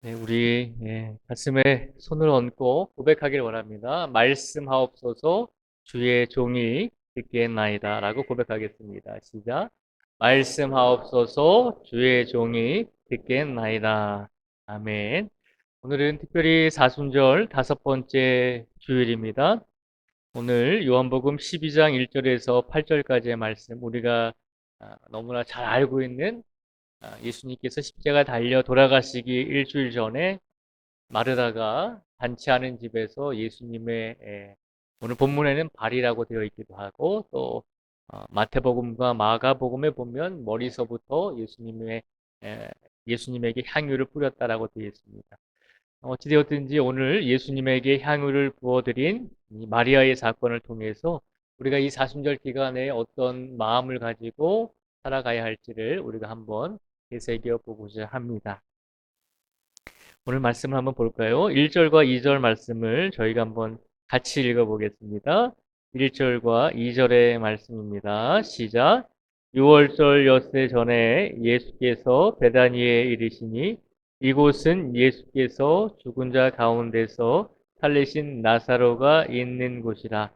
네, 우리 가슴에 손을 얹고 고백하길 원합니다. 말씀하옵소서 주의 종이 듣겠나이다 라고 고백하겠습니다. 시작. 말씀하옵소서 주의 종이 듣겠나이다. 아멘. 오늘은 특별히 사순절 5번째 주일입니다. 오늘 요한복음 12장 1절에서 8절까지의 말씀, 우리가 너무나 잘 알고 있는 예수님께서 십자가 달려 돌아가시기 일주일 전에 마르다가 잔치하는 집에서 예수님의 오늘 본문에는 발이라고 되어 있기도 하고, 또 마태복음과 마가복음에 보면 머리서부터 예수님에게 향유를 뿌렸다라고 되어 있습니다. 어찌되었든지 오늘 예수님에게 향유를 부어드린 이 마리아의 사건을 통해서 우리가 이 사순절 기간에 어떤 마음을 가지고 살아가야 할지를 우리가 한번 되새겨 보고자 합니다. 오늘 말씀을 한번 볼까요? 1절과 2절 말씀을 저희가 한번 같이 읽어보겠습니다. 1절과 2절의 말씀입니다. 시작. 6월절 엿새 전에 예수께서 베다니에 이르시니 이곳은 예수께서 죽은 자 가운데서 살리신 나사로가 있는 곳이라.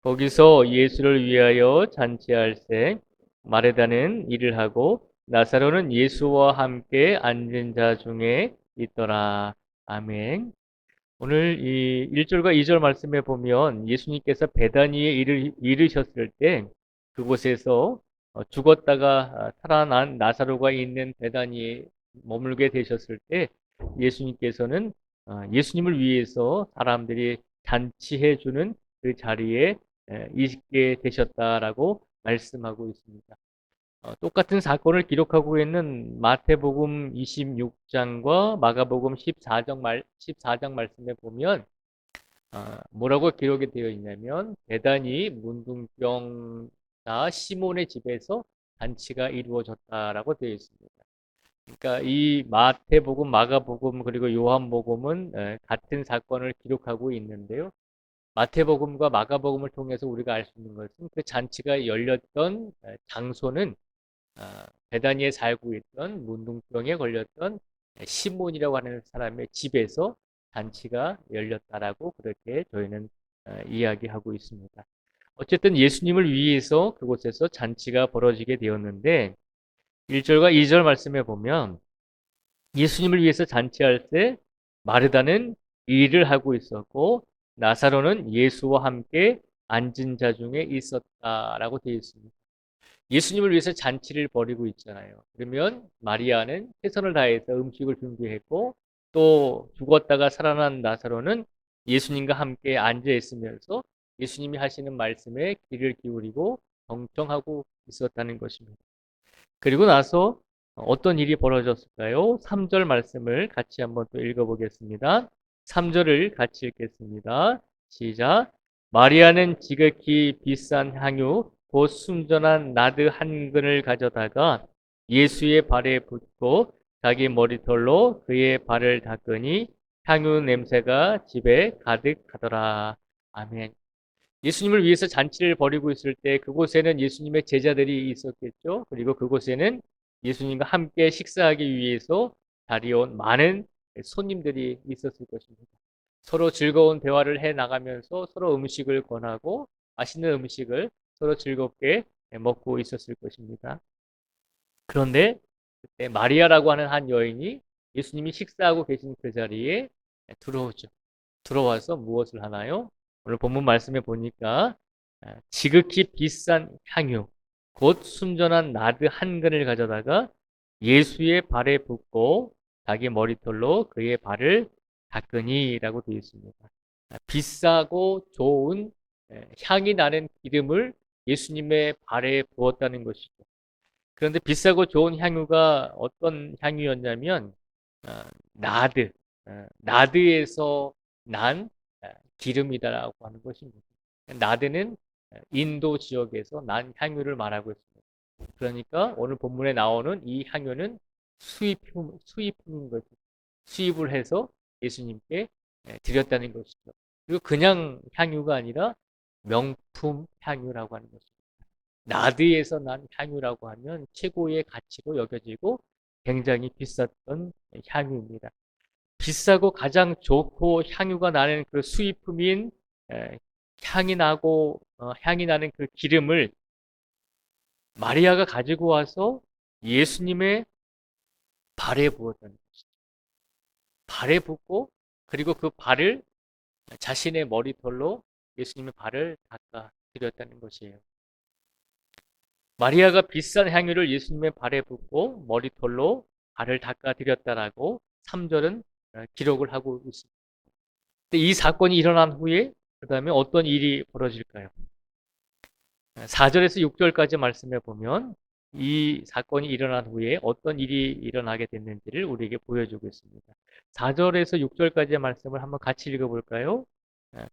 거기서 예수를 위하여 잔치할세 마르다는 일을 하고 나사로는 예수와 함께 앉은 자 중에 있더라. 아멘. 오늘 이 1절과 2절 말씀에 보면 예수님께서 베다니에 이르셨을 때 그곳에서 죽었다가 살아난 나사로가 있는 베다니에 머물게 되셨을 때 예수님께서는 예수님을 위해서 사람들이 잔치해 주는 그 자리에 있게 되셨다라고 말씀하고 있습니다. 똑같은 사건을 기록하고 있는 마태복음 26장과 마가복음 14장 말씀에 보면 뭐라고 기록이 되어 있냐면 베다니 문둥병자 시몬의 집에서 잔치가 이루어졌다라고 되어 있습니다. 그러니까 이 마태복음, 마가복음 그리고 요한복음은 같은 사건을 기록하고 있는데요. 마태복음과 마가복음을 통해서 우리가 알 수 있는 것은 그 잔치가 열렸던 장소는 베다니에 살고 있던 문둥병에 걸렸던 시몬이라고 하는 사람의 집에서 잔치가 열렸다라고 그렇게 저희는 이야기하고 있습니다. 어쨌든 예수님을 위해서 그곳에서 잔치가 벌어지게 되었는데 1절과 2절 말씀에 보면 예수님을 위해서 잔치할 때 마르다는 일을 하고 있었고 나사로는 예수와 함께 앉은 자 중에 있었다라고 되어 있습니다. 예수님을 위해서 잔치를 벌이고 있잖아요. 그러면 마리아는 최선을 다해서 음식을 준비했고 또 죽었다가 살아난 나사로는 예수님과 함께 앉아 있으면서 예수님이 하시는 말씀에 귀를 기울이고 경청하고 있었다는 것입니다. 그리고 나서 어떤 일이 벌어졌을까요? 3절 말씀을 같이 한번 또 읽어보겠습니다. 3절을 같이 읽겠습니다. 시작. 마리아는 지극히 비싼 향유 곧 순전한 나드 한 근을 가져다가 예수의 발에 붓고 자기 머리털로 그의 발을 닦으니 향유 냄새가 집에 가득하더라. 아멘. 예수님을 위해서 잔치를 벌이고 있을 때 그곳에는 예수님의 제자들이 있었겠죠. 그리고 그곳에는 예수님과 함께 식사하기 위해서 자리온 많은 손님들이 있었을 것입니다. 서로 즐거운 대화를 해 나가면서 서로 음식을 권하고 맛있는 음식을 서로 즐겁게 먹고 있었을 것입니다. 그런데 그때 마리아라고 하는 한 여인이 예수님이 식사하고 계신 그 자리에 들어오죠. 들어와서 무엇을 하나요? 오늘 본문 말씀에 보니까 지극히 비싼 향유, 곧 순전한 나드 한 근을 가져다가 예수의 발에 붓고 자기 머리털로 그의 발을 닦으니라고 되어 있습니다. 비싸고 좋은 향이 나는 기름을 예수님의 발에 부었다는 것이죠. 그런데 비싸고 좋은 향유가 어떤 향유였냐면 어, 나드, 나드에서 난 기름이다라고 하는 것입니다. 나드는 인도 지역에서 난 향유를 말하고 있습니다. 그러니까 오늘 본문에 나오는 이 향유는 수입품인 것이죠. 수입을 해서 예수님께 드렸다는 것이죠. 그리고 그냥 향유가 아니라 명품 향유라고 하는 것입니다. 나드에서 난 향유라고 하면 최고의 가치로 여겨지고 굉장히 비쌌던 향유입니다. 비싸고 가장 좋고 향유가 나는 그 수입품인 에, 향이 나는 그 기름을 마리아가 가지고 와서 예수님의 발에 부었다는 것이죠. 발에 붓고 그리고 그 발을 자신의 머리털로 예수님의 발을 닦아 드렸다는 것이에요. 마리아가 비싼 향유를 예수님의 발에 붓고 머리털로 발을 닦아 드렸다라고 3절은 기록을 하고 있습니다. 근데 이 사건이 일어난 후에 그다음에 어떤 일이 벌어질까요? 4절에서 6절까지 말씀해 보면 이 사건이 일어난 후에 어떤 일이 일어나게 됐는지를 우리에게 보여주고 있습니다. 4절에서 6절까지의 말씀을 한번 같이 읽어볼까요?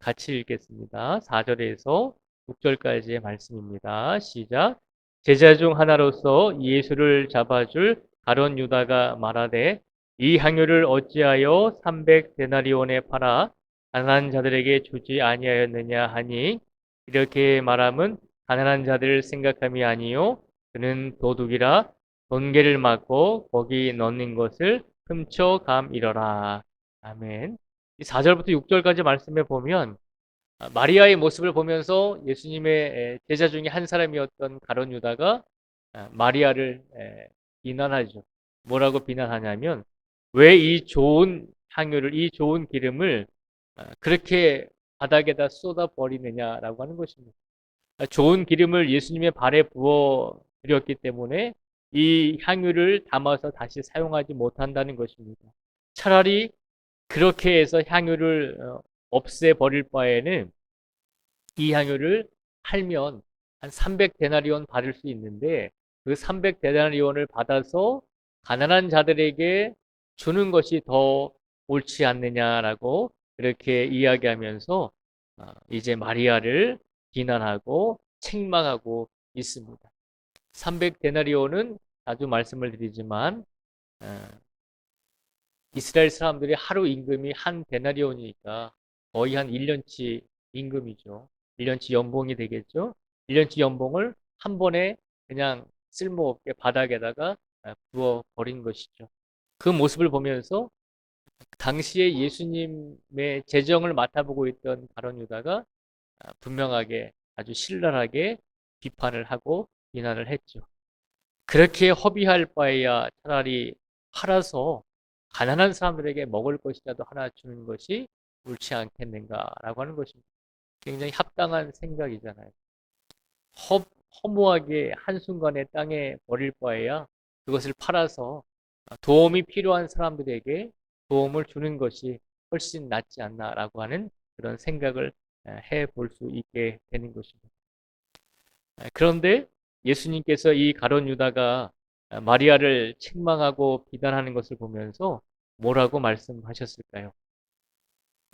같이 읽겠습니다. 4절에서 6절까지의 말씀입니다. 시작. 제자 중 하나로서 예수를 잡아줄 가룟 유다가 말하되 이 향유를 어찌하여 300데나리온에 팔아 가난한 자들에게 주지 아니하였느냐 하니 이렇게 말함은 가난한 자들을 생각함이 아니요 그는 도둑이라 돈계를 맞고 거기 넣는 것을 훔쳐감이러라. 아멘. 이 4절부터 6절까지 말씀해 보면 마리아의 모습을 보면서 예수님의 제자 중에 한 사람이었던 가룟 유다가 마리아를 비난하죠. 뭐라고 비난하냐면 왜 이 좋은 향유를 이 좋은 기름을 그렇게 바닥에다 쏟아 버리느냐라고 하는 것입니다. 좋은 기름을 예수님의 발에 부어 드렸기 때문에 이 향유를 담아서 다시 사용하지 못한다는 것입니다. 차라리 그렇게 해서 향유를 없애 버릴 바에는 이 향유를 팔면 한 300데나리온 받을 수 있는데 그 300데나리온을 받아서 가난한 자들에게 주는 것이 더 옳지 않느냐라고 그렇게 이야기하면서 이제 마리아를 비난하고 책망하고 있습니다. 300데나리온은 자주 말씀을 드리지만 이스라엘 사람들이 하루 임금이 한 데나리온이니까 거의 한 1년치 임금이죠. 1년치 연봉이 되겠죠. 1년치 연봉을 한 번에 그냥 쓸모없게 바닥에다가 부어 버린 것이죠. 그 모습을 보면서 당시에 예수님의 재정을 맡아보고 있던 가룟 유다가 분명하게 아주 신랄하게 비판을 하고 비난을 했죠. 그렇게 허비할 바에야 차라리 팔아서 가난한 사람들에게 먹을 것이라도 하나 주는 것이 옳지 않겠는가라고 하는 것입니다. 굉장히 합당한 생각이잖아요. 허무하게 한순간에 땅에 버릴 바에야 그것을 팔아서 도움이 필요한 사람들에게 도움을 주는 것이 훨씬 낫지 않나라고 하는 그런 생각을 해볼 수 있게 되는 것입니다. 그런데 예수님께서 이 가룟 유다가 마리아를 책망하고 비난하는 것을 보면서 뭐라고 말씀하셨을까요?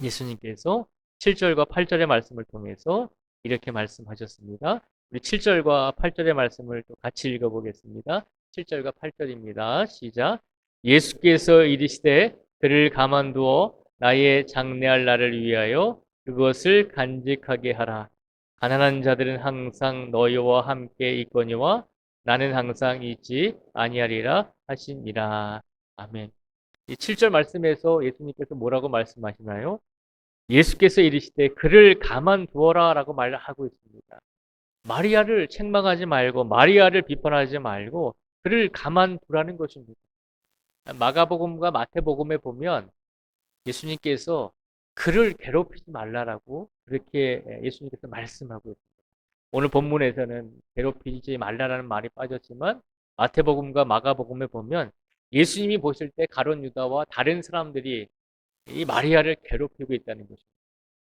예수님께서 7절과 8절의 말씀을 통해서 이렇게 말씀하셨습니다. 우리 7절과 8절의 말씀을 또 같이 읽어보겠습니다. 7절과 8절입니다. 시작. 예수께서 이르시되 그를 가만두어 나의 장래할 날을 위하여 그것을 간직하게 하라. 가난한 자들은 항상 너희와 함께 있거니와 나는 항상 있지 아니하리라 하시니라. 아멘. 이 7절 말씀에서 예수님께서 뭐라고 말씀하시나요? 예수께서 이르시되 그를 가만두어라 라고 말하고 있습니다. 마리아를 책망하지 말고 마리아를 비판하지 말고 그를 가만두라는 것입니다. 마가복음과 마태복음에 보면 예수님께서 그를 괴롭히지 말라라고 그렇게 예수님께서 말씀하고 있습니다. 오늘 본문에서는 괴롭히지 말라라는 말이 빠졌지만 마태복음과 마가복음에 보면 예수님이 보실 때 가룟 유다와 다른 사람들이 이 마리아를 괴롭히고 있다는 것입니다.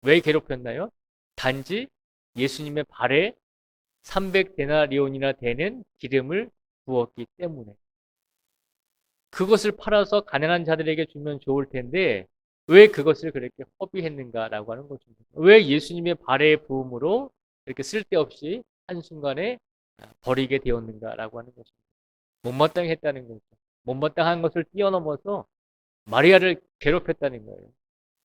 왜 괴롭혔나요? 단지 예수님의 발에 300데나리온이나 되는 기름을 부었기 때문에. 그것을 팔아서 가난한 자들에게 주면 좋을 텐데 왜 그것을 그렇게 허비했는가라고 하는 것입니다. 왜 예수님의 발에 부음으로 이렇게 쓸데없이 한순간에 버리게 되었는가라고 하는 것입니다. 못마땅히 했다는 거죠. 못마땅한 것을 뛰어넘어서 마리아를 괴롭혔다는 거예요.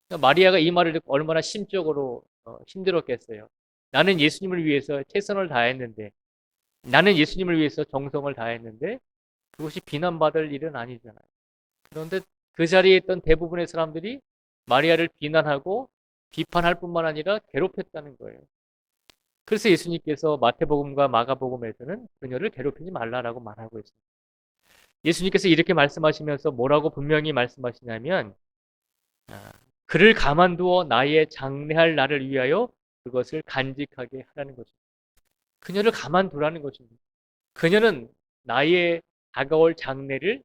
그러니까 마리아가 이 말을 듣고 얼마나 심적으로 힘들었겠어요. 나는 예수님을 위해서 최선을 다했는데 나는 예수님을 위해서 정성을 다했는데 그것이 비난받을 일은 아니잖아요. 그런데 그 자리에 있던 대부분의 사람들이 마리아를 비난하고 비판할 뿐만 아니라 괴롭혔다는 거예요. 그래서 예수님께서 마태복음과 마가복음에서는 그녀를 괴롭히지 말라라고 말하고 있습니다. 예수님께서 이렇게 말씀하시면서 뭐라고 분명히 말씀하시냐면 그를 가만두어 나의 장래할 날을 위하여 그것을 간직하게 하라는 것입니다. 그녀를 가만두라는 것입니다. 그녀는 나의 다가올 장래를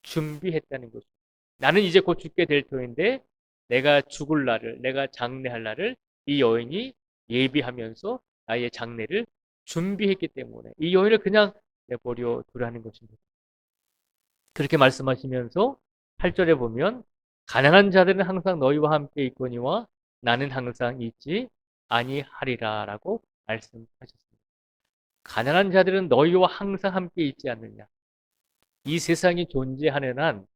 준비했다는 것입니다. 나는 이제 곧 죽게 될 터인데 내가 죽을 날을, 내가 장래할 날을 이 여인이 예비하면서 나의 장래를 준비했기 때문에 이 여인을 그냥 내버려 두라는 것입니다. 그렇게 말씀하시면서 8절에 보면 가난한 자들은 항상 너희와 함께 있거니와 나는 항상 있지 아니하리라 라고 말씀하셨습니다. 가난한 자들은 너희와 항상 함께 있지 않느냐. 이 세상이 존재하는 한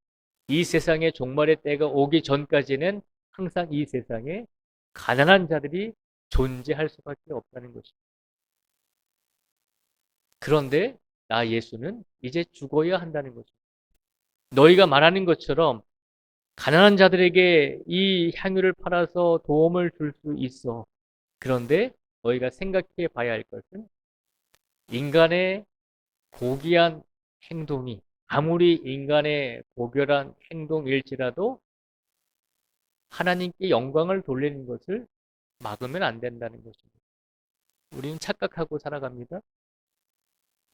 이 세상의 종말의 때가 오기 전까지는 항상 이 세상에 가난한 자들이 존재할 수밖에 없다는 것입니다. 그런데 나 예수는 이제 죽어야 한다는 것입니다. 너희가 말하는 것처럼 가난한 자들에게 이 향유를 팔아서 도움을 줄 수 있어. 그런데 너희가 생각해 봐야 할 것은 인간의 고귀한 행동이 아무리 인간의 고결한 행동일지라도 하나님께 영광을 돌리는 것을 막으면 안 된다는 것입니다. 우리는 착각하고 살아갑니다.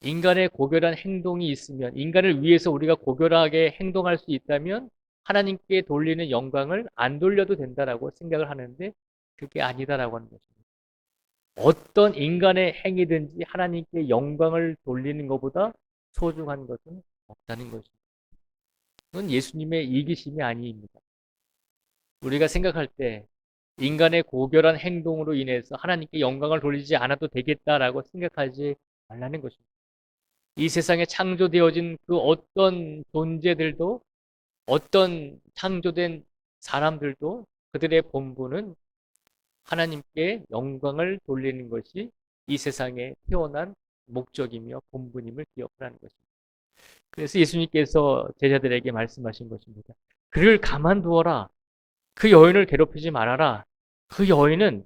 인간의 고결한 행동이 있으면, 인간을 위해서 우리가 고결하게 행동할 수 있다면 하나님께 돌리는 영광을 안 돌려도 된다라고 생각을 하는데 그게 아니다라고 하는 것입니다. 어떤 인간의 행위든지 하나님께 영광을 돌리는 것보다 소중한 것은 없다는 것입니다. 그건 예수님의 이기심이 아닙니다. 우리가 생각할 때 인간의 고결한 행동으로 인해서 하나님께 영광을 돌리지 않아도 되겠다라고 생각하지 말라는 것입니다. 이 세상에 창조되어진 그 어떤 존재들도 어떤 창조된 사람들도 그들의 본분은 하나님께 영광을 돌리는 것이 이 세상에 태어난 목적이며 본분임을 기억하라는 것입니다. 그래서 예수님께서 제자들에게 말씀하신 것입니다. 그를 가만두어라. 그 여인을 괴롭히지 말아라. 그 여인은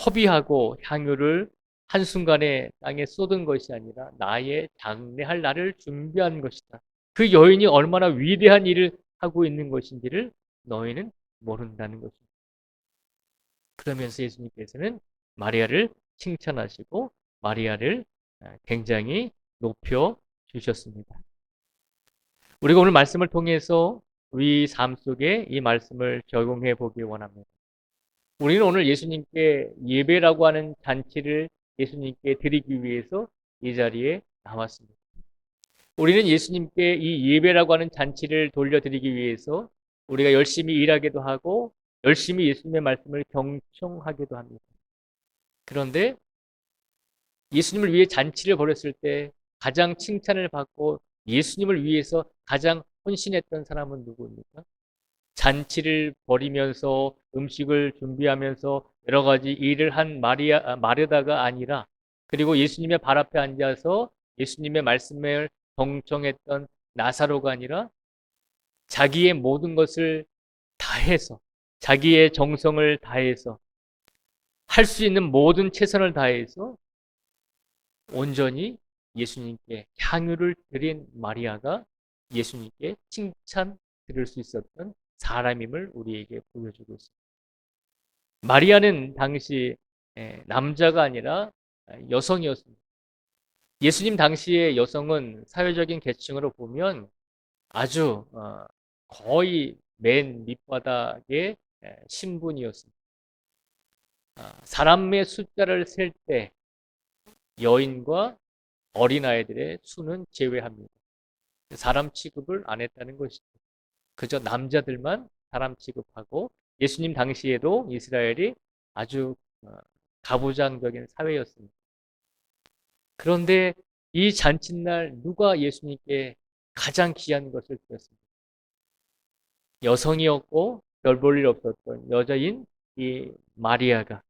허비하고 향유를 한순간에 땅에 쏟은 것이 아니라 나의 장래할 날을 준비한 것이다. 그 여인이 얼마나 위대한 일을 하고 있는 것인지를 너희는 모른다는 것입니다. 그러면서 예수님께서는 마리아를 칭찬하시고 마리아를 굉장히 높여 주셨습니다. 우리가 오늘 말씀을 통해서 우리 삶 속에 이 말씀을 적용해 보기 원합니다. 우리는 오늘 예수님께 예배라고 하는 잔치를 예수님께 드리기 위해서 이 자리에 나왔습니다. 우리는 예수님께 이 예배라고 하는 잔치를 돌려드리기 위해서 우리가 열심히 일하기도 하고 열심히 예수님의 말씀을 경청하기도 합니다. 그런데 예수님을 위해 잔치를 벌였을 때 가장 칭찬을 받고 예수님을 위해서 가장 헌신했던 사람은 누구입니까? 잔치를 벌이면서 음식을 준비하면서 여러 가지 일을 한 마르다가 아니라 그리고 예수님의 발 앞에 앉아서 예수님의 말씀을 경청했던 나사로가 아니라 자기의 모든 것을 다해서 자기의 정성을 다해서 할 수 있는 모든 최선을 다해서 온전히 예수님께 향유를 드린 마리아가 예수님께 칭찬 드릴 수 있었던 사람임을 우리에게 보여주고 있습니다. 마리아는 당시 남자가 아니라 여성이었습니다. 예수님 당시의 여성은 사회적인 계층으로 보면 아주 거의 맨 밑바닥의 신분이었습니다. 사람의 숫자를 셀 때 여인과 어린아이들의 수는 제외합니다. 사람 취급을 안 했다는 것이죠. 그저 남자들만 사람 취급하고 예수님 당시에도 이스라엘이 아주 가부장적인 사회였습니다. 그런데 이 잔칫날 누가 예수님께 가장 귀한 것을 드렸습니다. 여성이었고 별 볼 일 없었던 여자인 이 마리아가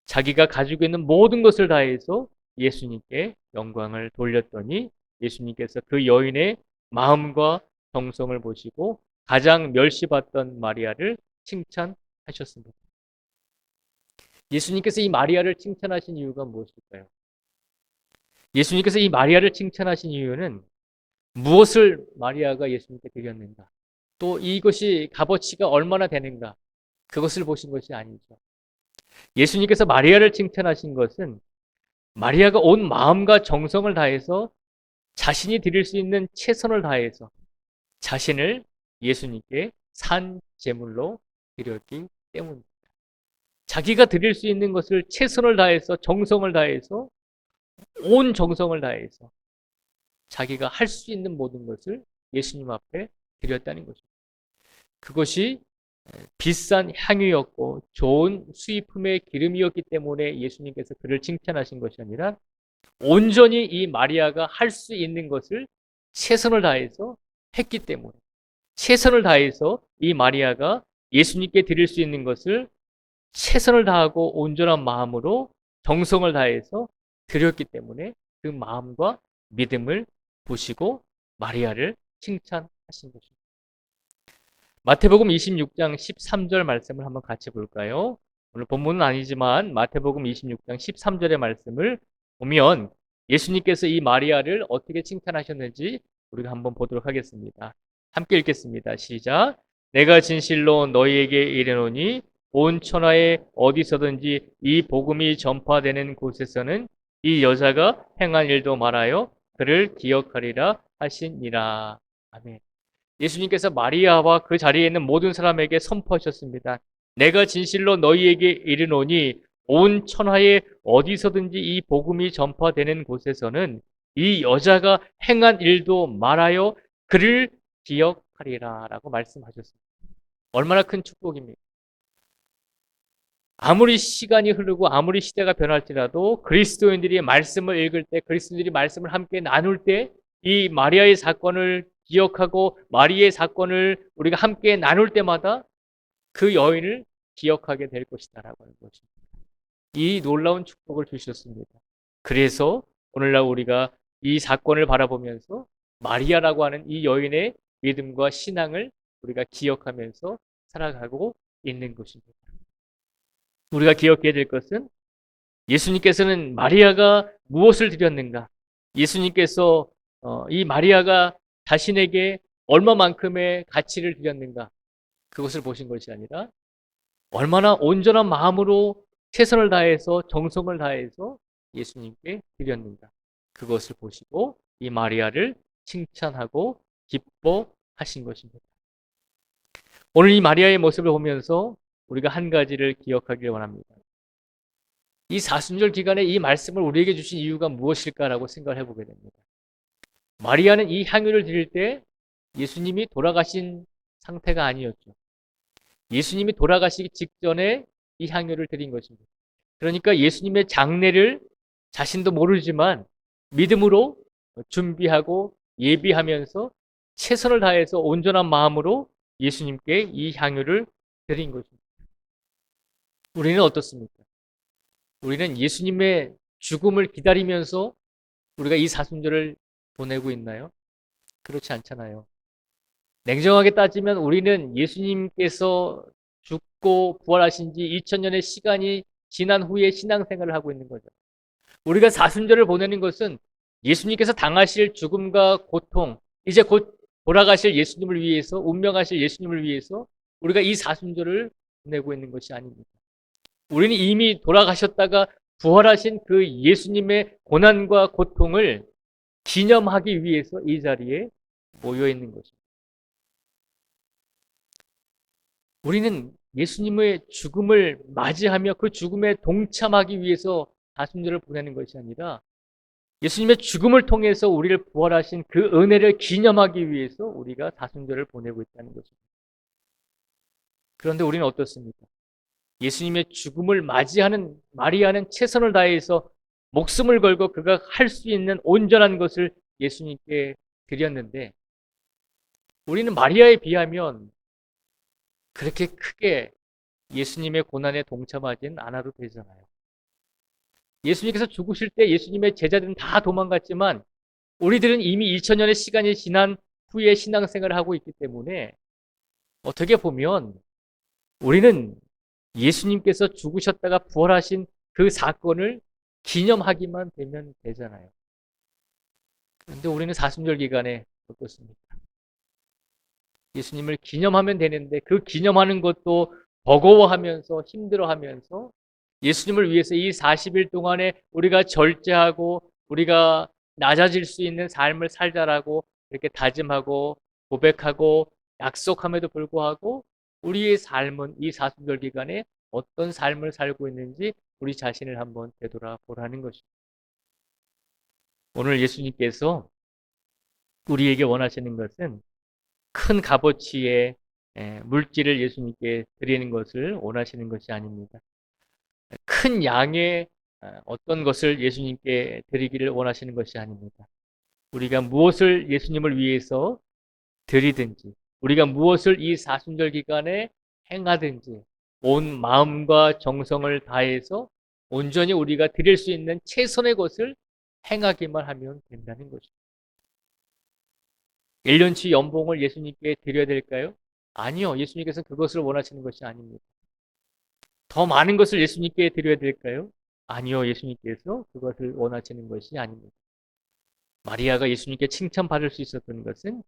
자기가 가지고 있는 모든 것을 다해서 예수님께 영광을 돌렸더니 예수님께서 그 여인의 마음과 정성을 보시고 가장 멸시받던 마리아를 칭찬하셨습니다. 예수님께서 이 마리아를 칭찬하신 이유가 무엇일까요? 예수님께서 이 마리아를 칭찬하신 이유는 무엇을 마리아가 예수님께 드렸는가? 또 이것이 값어치가 얼마나 되는가? 그것을 보신 것이 아니죠. 예수님께서 마리아를 칭찬하신 것은 마리아가 온 마음과 정성을 다해서 자신이 드릴 수 있는 최선을 다해서 자신을 예수님께 산 제물로 드렸기 때문입니다. 자기가 드릴 수 있는 것을 최선을 다해서 정성을 다해서 온 정성을 다해서 자기가 할 수 있는 모든 것을 예수님 앞에 드렸다는 것입니다. 그것이 비싼 향유였고 좋은 수입품의 기름이었기 때문에 예수님께서 그를 칭찬하신 것이 아니라 온전히 이 마리아가 할 수 있는 것을 최선을 다해서 했기 때문에 최선을 다해서 이 마리아가 예수님께 드릴 수 있는 것을 최선을 다하고 온전한 마음으로 정성을 다해서 드렸기 때문에 그 마음과 믿음을 보시고 마리아를 칭찬하신 것입니다. 마태복음 26장 13절 말씀을 한번 같이 볼까요? 오늘 본문은 아니지만 마태복음 26장 13절의 말씀을 보면 예수님께서 이 마리아를 어떻게 칭찬하셨는지 우리가 한번 보도록 하겠습니다. 함께 읽겠습니다. 시작. 내가 진실로 너희에게 이르노니 온 천하에 어디서든지 이 복음이 전파되는 곳에서는 이 여자가 행한 일도 말하여 그를 기억하리라 하시니라. 아멘. 예수님께서 마리아와 그 자리에 있는 모든 사람에게 선포하셨습니다. 내가 진실로 너희에게 이르노니 온 천하에 어디서든지 이 복음이 전파되는 곳에서는 이 여자가 행한 일도 말하여 그를 기억하리라 라고 말씀하셨습니다. 얼마나 큰 축복입니까? 아무리 시간이 흐르고 아무리 시대가 변할지라도 그리스도인들이 말씀을 읽을 때, 그리스도인들이 말씀을 함께 나눌 때 이 마리아의 사건을 기억하고 마리아의 사건을 우리가 함께 나눌 때마다 그 여인을 기억하게 될 것이다라고 하는 것입니다. 이 놀라운 축복을 주셨습니다. 그래서 오늘날 우리가 이 사건을 바라보면서 마리아라고 하는 이 여인의 믿음과 신앙을 우리가 기억하면서 살아가고 있는 것입니다. 우리가 기억해야 될 것은 예수님께서는 마리아가 무엇을 드렸는가? 예수님께서 이 마리아가 자신에게 얼마만큼의 가치를 드렸는가? 그것을 보신 것이 아니라 얼마나 온전한 마음으로 최선을 다해서 정성을 다해서 예수님께 드렸는가? 그것을 보시고 이 마리아를 칭찬하고 기뻐하신 것입니다. 오늘 이 마리아의 모습을 보면서 우리가 한 가지를 기억하길 원합니다. 이 사순절 기간에 이 말씀을 우리에게 주신 이유가 무엇일까라고 생각을 해보게 됩니다. 마리아는 이 향유를 드릴 때 예수님이 돌아가신 상태가 아니었죠. 예수님이 돌아가시기 직전에 이 향유를 드린 것입니다. 그러니까 예수님의 장례를 자신도 모르지만 믿음으로 준비하고 예비하면서 최선을 다해서 온전한 마음으로 예수님께 이 향유를 드린 것입니다. 우리는 어떻습니까? 우리는 예수님의 죽음을 기다리면서 우리가 이 사순절을 보내고 있나요? 그렇지 않잖아요. 냉정하게 따지면 우리는 예수님께서 죽고 부활하신 지 2000년의 시간이 지난 후에 신앙생활을 하고 있는 거죠. 우리가 사순절을 보내는 것은 예수님께서 당하실 죽음과 고통, 이제 곧 돌아가실 예수님을 위해서, 운명하실 예수님을 위해서 우리가 이 사순절을 보내고 있는 것이 아닙니다. 우리는 이미 돌아가셨다가 부활하신 그 예수님의 고난과 고통을 기념하기 위해서 이 자리에 모여 있는 것입니다. 우리는 예수님의 죽음을 맞이하며 그 죽음에 동참하기 위해서 사순절을 보내는 것이 아니라 예수님의 죽음을 통해서 우리를 부활하신 그 은혜를 기념하기 위해서 우리가 사순절을 보내고 있다는 것입니다. 그런데 우리는 어떻습니까? 예수님의 죽음을 맞이하는 마리아는 최선을 다해서 목숨을 걸고 그가 할 수 있는 온전한 것을 예수님께 드렸는데 우리는 마리아에 비하면 그렇게 크게 예수님의 고난에 동참하지는 않아도 되잖아요. 예수님께서 죽으실 때 예수님의 제자들은 다 도망갔지만 우리들은 이미 2000년의 시간이 지난 후에 신앙생활을 하고 있기 때문에 어떻게 보면 우리는 예수님께서 죽으셨다가 부활하신 그 사건을 기념하기만 되면 되잖아요. 그런데 우리는 사순절 기간에 어떻습니까? 예수님을 기념하면 되는데 그 기념하는 것도 버거워하면서 힘들어하면서 예수님을 위해서 이 40일 동안에 우리가 절제하고 우리가 낮아질 수 있는 삶을 살자라고 이렇게 다짐하고 고백하고 약속함에도 불구하고 우리의 삶은 이 사순절 기간에 어떤 삶을 살고 있는지 우리 자신을 한번 되돌아보라는 것입니다. 오늘 예수님께서 우리에게 원하시는 것은 큰 값어치의 물질을 예수님께 드리는 것을 원하시는 것이 아닙니다. 큰 양의 어떤 것을 예수님께 드리기를 원하시는 것이 아닙니다. 우리가 무엇을 예수님을 위해서 드리든지, 우리가 무엇을 이 사순절 기간에 행하든지, 온 마음과 정성을 다해서 온전히 우리가 드릴 수 있는 최선의 것을 행하기만 하면 된다는 것입니다. 1년치 연봉을 예수님께 드려야 될까요? 아니요. 예수님께서 그것을 원하시는 것이 아닙니다. 더 많은 것을 예수님께 드려야 될까요? 아니요. 예수님께서 그것을 원하시는 것이 아닙니다. 마리아가 예수님께 칭찬받을 수 있었던 것은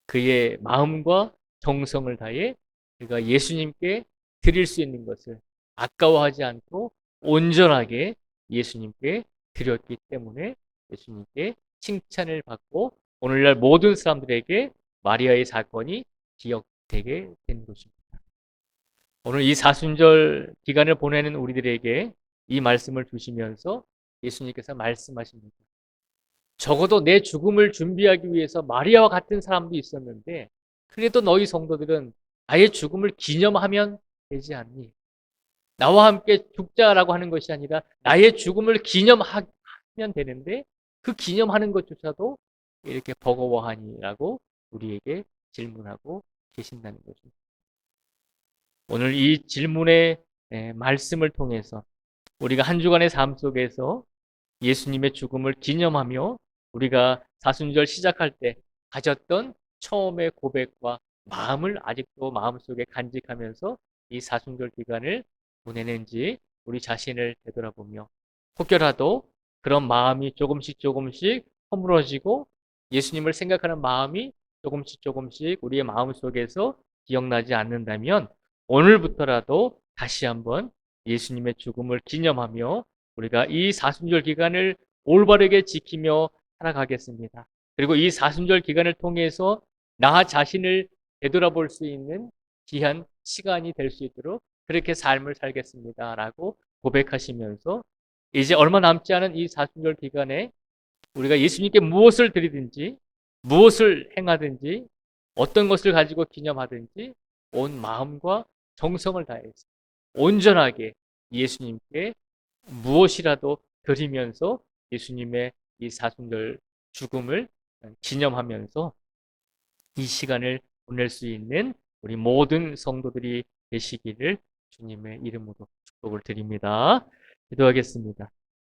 그의 마음과 정성을 다해 그가 예수님께 드릴 수 있는 것을 아까워하지 않고 온전하게 예수님께 드렸기 때문에 예수님께 칭찬을 받고 오늘날 모든 사람들에게 마리아의 사건이 기억되게 된 것입니다. 오늘 이 사순절 기간을 보내는 우리들에게 이 말씀을 주시면서 예수님께서 말씀하십니다. 적어도 내 죽음을 준비하기 위해서 마리아와 같은 사람도 있었는데 그래도 너희 성도들은 나의 죽음을 기념하면 되지 않니? 나와 함께 죽자라고 하는 것이 아니라 나의 죽음을 기념하면 되는데 그 기념하는 것조차도 이렇게 버거워하니라고 우리에게 질문하고 계신다는 것입니다. 오늘 이 질문의 말씀을 통해서 우리가 한 주간의 삶 속에서 예수님의 죽음을 기념하며 우리가 사순절 시작할 때 가졌던 처음의 고백과 마음을 아직도 마음속에 간직하면서 이 사순절 기간을 보내는지 우리 자신을 되돌아보며 혹여라도 그런 마음이 조금씩 허물어지고 예수님을 생각하는 마음이 조금씩 우리의 마음속에서 기억나지 않는다면 오늘부터라도 다시 한번 예수님의 죽음을 기념하며 우리가 이 사순절 기간을 올바르게 지키며 살아가겠습니다. 그리고 이 사순절 기간을 통해서 나 자신을 되돌아볼 수 있는 귀한 시간이 될 수 있도록 그렇게 삶을 살겠습니다라고 고백하시면서 이제 얼마 남지 않은 이 사순절 기간에 우리가 예수님께 무엇을 드리든지 무엇을 행하든지 어떤 것을 가지고 기념하든지 온 마음과 정성을 다해서 온전하게 예수님께 무엇이라도 드리면서 예수님의 이 사순절 죽음을 기념하면서 이 시간을 보낼 수 있는 우리 모든 성도들이 되시기를 주님의 이름으로 축복을 드립니다. 기도하겠습니다.